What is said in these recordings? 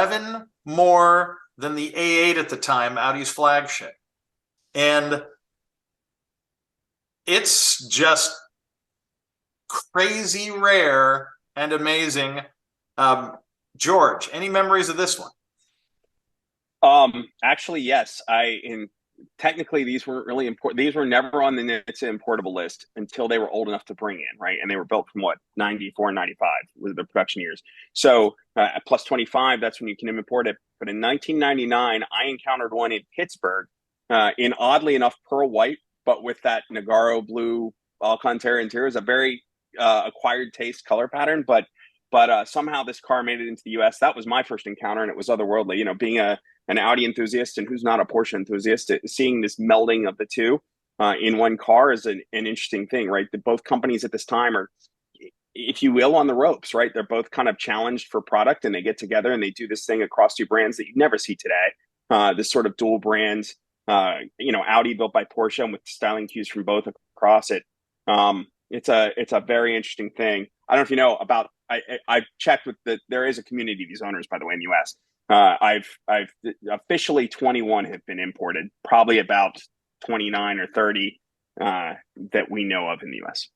11 more than the A8 at the time, Audi's flagship. And it's just crazy rare and amazing. George, any memories of this one? Actually, yes. Technically these weren't really important. These were never on the NHTSA importable list until they were old enough to bring in, right? And they were built from what, 94, 95 with the production years. So plus 25, that's when you can import it. But in 1999, I encountered one in Pittsburgh in oddly enough pearl white, but with that Nogaro blue Alcantara interior. Is a very acquired taste color pattern, but somehow this car made it into the US. That was my first encounter, and it was otherworldly. You know, being an Audi enthusiast and who's not a Porsche enthusiast, seeing this melding of the two in one car is an interesting thing, right? Both companies at this time are, if you will, on the ropes, right? They're both kind of challenged for product, and they get together and they do this thing across two brands that you never see today. This sort of dual brands, Audi built by Porsche and with styling cues from both across it. It's a very interesting thing. I don't know if you know about. I've checked with there is a community of these owners, by the way, in the US. I've officially 21 have been imported, probably about 29 or 30 that we know of in the US.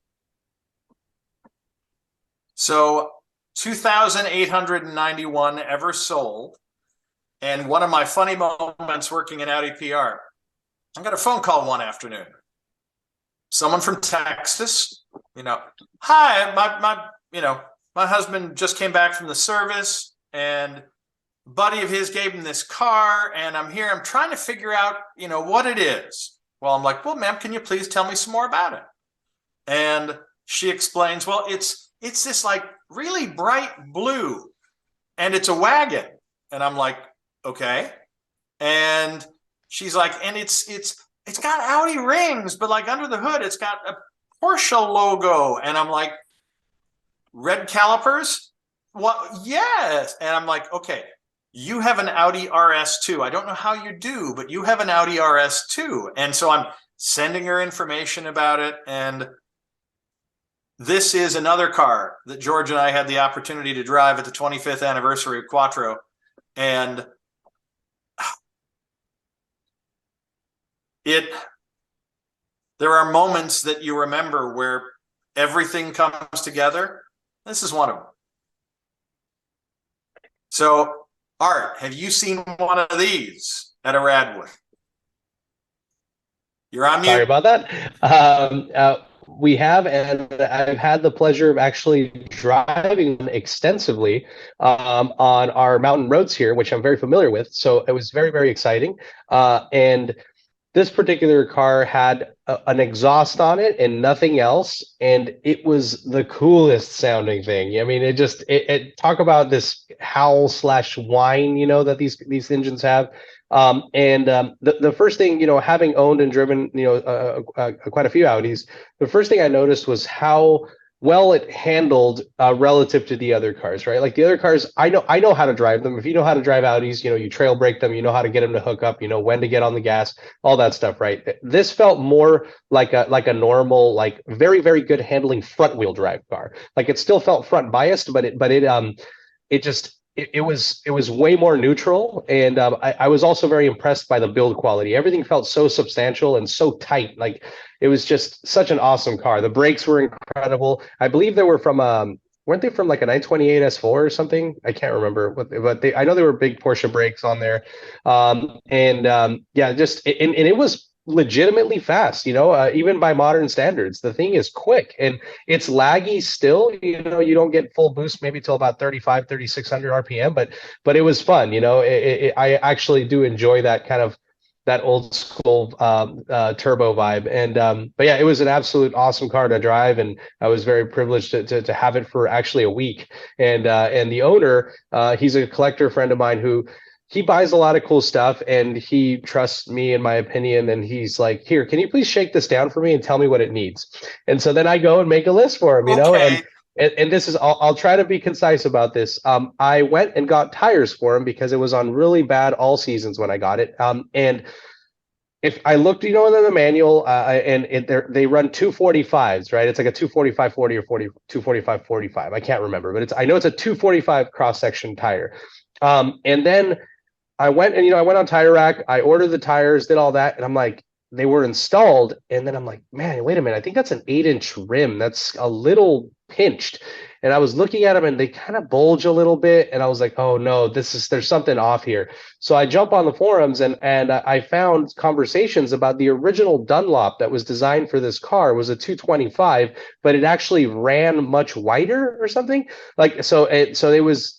So 2,891 ever sold. And one of my funny moments working in Audi PR, I got a phone call one afternoon. Someone from Texas, hi, my husband just came back from the service, and a buddy of his gave him this car, and I'm here. I'm trying to figure out, what it is. Well, I'm like, well, ma'am, can you please tell me some more about it? And she explains, well, it's this like really bright blue, and it's a wagon. And I'm like, okay. And she's like, and it's got Audi rings, but like under the hood, it's got a Porsche logo. And I'm like, red calipers? What? Yes. And I'm like, okay, you have an Audi RS2. I don't know how you do, but you have an Audi RS2. And so I'm sending her information about it. And this is another car that George and I had the opportunity to drive at the 25th anniversary of Quattro. And there are moments that you remember where everything comes together. This is one of them. So, Art, have you seen one of these at a Radwood? You're on mute. Sorry about that. We have, and I've had the pleasure of actually driving extensively on our mountain roads here, which I'm very familiar with. So it was very, very exciting. And this particular car had an exhaust on it and nothing else, and it was the coolest sounding thing. I mean, it talk about this howl / whine, that these engines have. The first thing, having owned and driven, quite a few Audis, the first thing I noticed was how well it handled relative to the other cars, right? Like the other cars, I know how to drive them. If you know how to drive Audis, you trail brake them, you know how to get them to hook up, when to get on the gas, all that stuff, right? This felt more like a normal, like very, very good handling front wheel drive car. Like it still felt front biased, but it was way more neutral. And I was also very impressed by the build quality. Everything felt so substantial and so tight. Like it was just such an awesome car. The brakes were incredible. I believe they were from weren't they from like a 928 S4 or something? I can't remember, but I know they were big Porsche brakes on there. It was legitimately fast, even by modern standards. The thing is quick and it's laggy still. You don't get full boost maybe till about 3,600 RPM, but it was fun. I actually do enjoy that kind of that old school turbo vibe. And but yeah, it was an absolute awesome car to drive, and I was very privileged to have it for actually a week. And the owner, he's a collector friend of mine who he buys a lot of cool stuff, and he trusts me in my opinion. And he's like, here, can you please shake this down for me and tell me what it needs? And so then I go and make a list for him, and this is, I'll try to be concise about this. I went and got tires for him because it was on really bad all seasons when I got it. And if I looked, in the manual, they run 245s, right? It's like a 245/40 or 245/45. I can't remember, but I know it's a 245 cross section tire. And then I went and, I went on Tire Rack. I ordered the tires, did all that. And I'm like, they were installed. And then I'm like, man, wait a minute. I think that's an 8-inch rim. That's a little pinched. And I was looking at them and they kind of bulge a little bit. And I was like, oh no, there's something off here. So I jump on the forums and I found conversations about the original Dunlop that was designed for this car was a 225, but it actually ran much wider or something. Like, so it was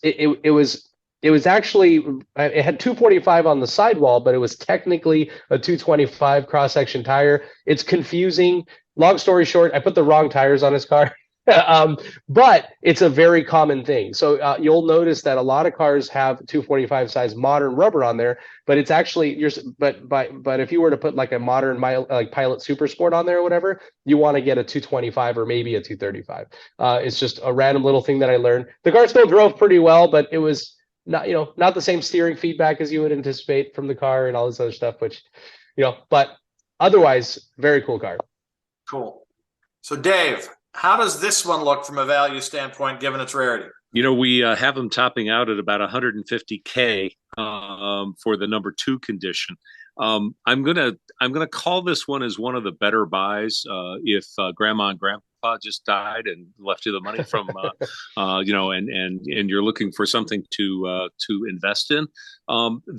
actually, it had 245 on the sidewall, but it was technically a 225 cross-section tire. It's confusing. Long story short, I put the wrong tires on his car. But it's a very common thing. So you'll notice that a lot of cars have 245 size modern rubber on there, but it's actually but if you were to put like a modern like Pilot Super Sport on there or whatever, you want to get a 225 or maybe a 235. It's just a random little thing that I learned. The car still drove pretty well, but it was not the same steering feedback as you would anticipate from the car and all this other stuff, which, but otherwise, very cool car. Cool. So Dave, how does this one look from a value standpoint, given its rarity? We have them topping out at about 150K for the number 2 condition. I'm gonna call this one as one of the better buys if Grandma and Grandpa just died and left you the money from and you're looking for something to invest in.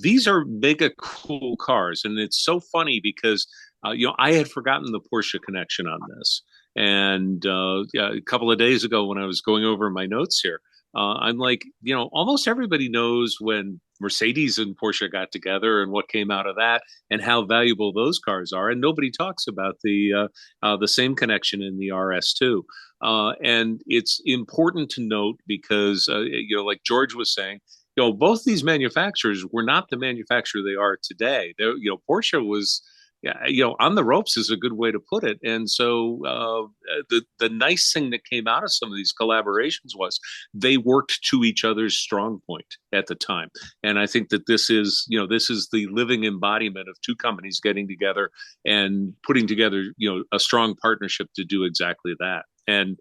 These are mega cool cars, and it's so funny because I had forgotten the Porsche connection on this. And a couple of days ago, when I was going over my notes here, I'm like, almost everybody knows when Mercedes and Porsche got together and what came out of that and how valuable those cars are. And nobody talks about the same connection in the RS2. And it's important to note because, like George was saying, both these manufacturers were not the manufacturer they are today. Porsche was, on the ropes is a good way to put it. And so the nice thing that came out of some of these collaborations was they worked to each other's strong point at the time. And I think that this is the living embodiment of two companies getting together and putting together, a strong partnership to do exactly that. And,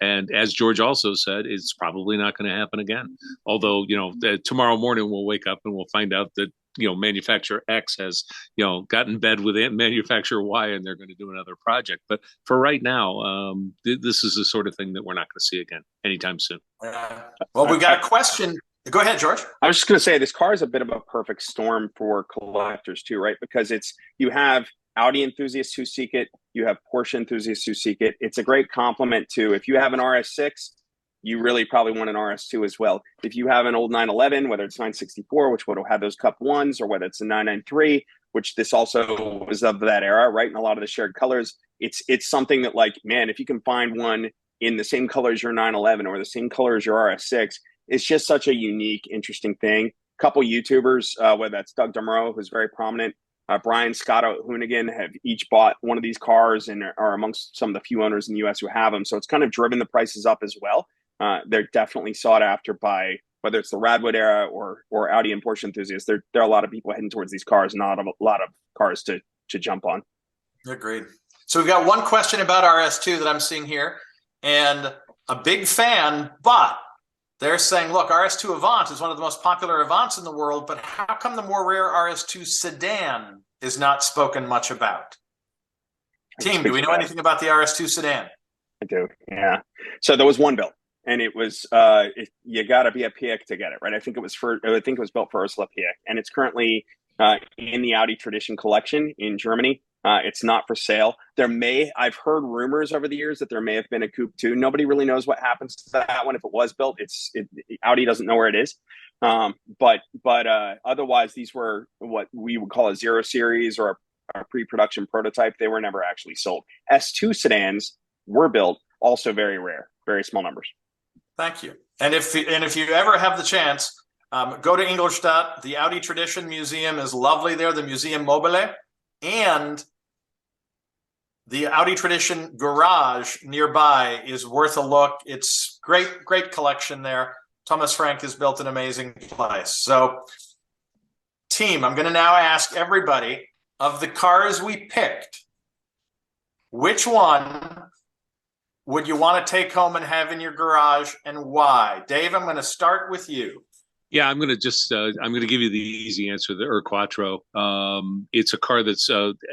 and as George also said, it's probably not going to happen again. Although, tomorrow morning we'll wake up and we'll find out that, manufacturer X has, got in bed with manufacturer Y and they're going to do another project. But for right now, this is the sort of thing that we're not going to see again anytime soon. Well, we got a question. Go ahead, George. I was just going to say this car is a bit of a perfect storm for collectors too, right? Because you have Audi enthusiasts who seek it, you have Porsche enthusiasts who seek it. It's a great complement to, if you have an RS6, you really probably want an RS2 as well. If you have an old 911, whether it's 964, which would have had those Cup 1s, or whether it's a 993, which this also was of that era, right? And a lot of the shared colors, it's something that, like, man, if you can find one in the same color as your 911 or the same color as your RS6, it's just such a unique, interesting thing. A couple YouTubers, whether that's Doug Demereau, who's very prominent, Brian Scott Hoonigan, have each bought one of these cars and are amongst some of the few owners in the U.S. who have them. So it's kind of driven the prices up as well. They're definitely sought after by, whether it's the Radwood era or Audi and Porsche enthusiasts. There are a lot of people heading towards these cars, not a lot of cars to jump on. Agreed. So we've got one question about RS2 that I'm seeing here, and a big fan, but they're saying, look, RS2 Avant is one of the most popular Avants in the world, but how come the more rare RS2 sedan is not spoken much about? Team, do we know anything about the RS2 sedan? I do, yeah. So there was one built. And it was you got to be a Piëch to get it, right? I think it was built for Ursula Piëch, and it's currently in the Audi Tradition collection in Germany. It's not for sale. I've heard rumors over the years that there may have been a Coupe 2. Nobody really knows what happens to that one if it was built. Audi doesn't know where it is. But otherwise, these were what we would call a 0 series or a pre-production prototype. They were never actually sold. S2 sedans were built, also very rare, very small numbers. Thank you. And if you ever have the chance, go to Ingolstadt. The Audi Tradition Museum is lovely there, the Museum Mobile, and the Audi Tradition Garage nearby is worth a look. It's great collection there. Thomas Frank has built an amazing place. So, team, I'm going to now ask everybody, of the cars we picked, which one would you want to take home and have in your garage, and why? Dave, I'm going to start with you. Yeah, I'm gonna just I'm gonna give you the easy answer, the Quattro. It's a car that's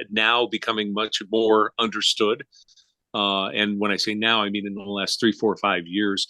now becoming much more understood. And when I say now, I mean in the last 3, 4, 5 years.